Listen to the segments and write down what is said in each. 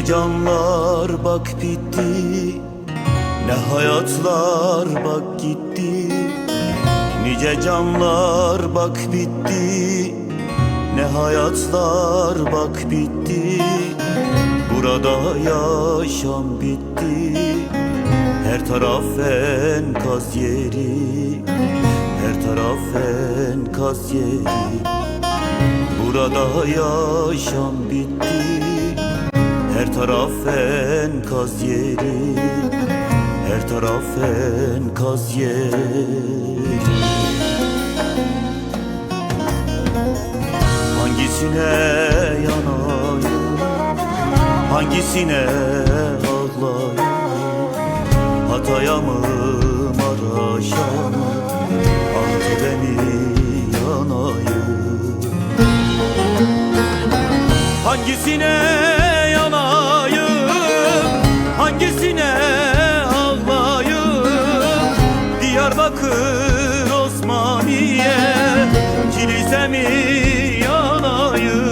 canlar bak bitti, ne hayatlar bak gitti. Nice canlar bak bitti, ne hayatlar bak bitti. Burada yaşam bitti, her taraf enkaz yeri, her taraf enkaz yeri. Burada yaşam bitti, her taraf enkaz yeri, her taraf enkaz yeri. Hangisine yanayım, hangisine ağlayayım? Hatay'a mı, Maraş'a mı, Antep'e mi yanayım? Hangisine yanayım, hangisine ağlayayım? Diyarbakır, Osmaniye, Kilis'e mi yanayım?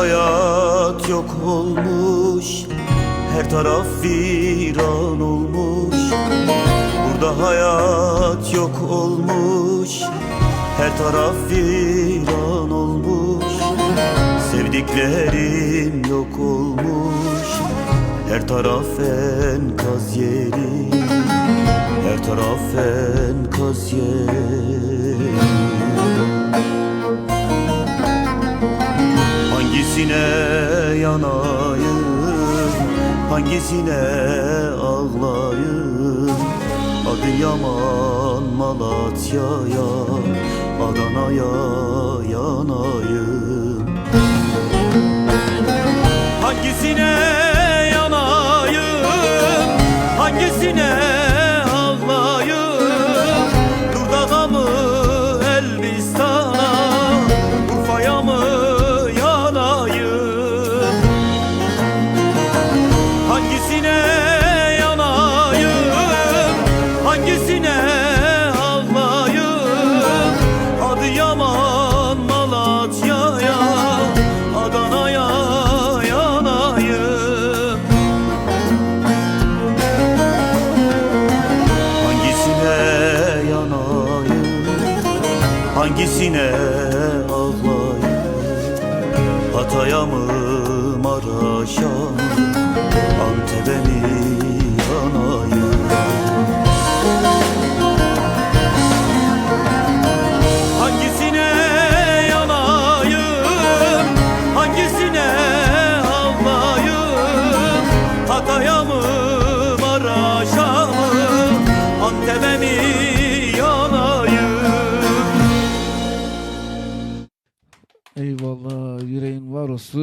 Hayat yok olmuş, her taraf viran olmuş. Burada hayat yok olmuş, her taraf viran olmuş. Sevdiklerim yok olmuş, her taraf enkaz yeri, her taraf enkaz yeri. Hangisine yanayım, hangisine ağlayayım? Adıyaman, Malatya'ya, Adana'ya yanayım. Hangisine yanayım, hangisine ağlayayım? Durdak'a mı, Elbistan'a, Urfa'ya mı? Hangisine yanayım, hangisine ağlayayım? Adıyaman, Malatya'ya, Adana'ya yanayım. Hangisine yanayım, hangisine ağlayayım? Hatay'a mı, Maraş'a mı, Antep'e mi yanayım? Hangisine yanayım, hangisine ağlayayım? Hatay'a mı, Maraş'a mı, Antep'e mi yanayım? Eyvallah, yüreğin var olsun.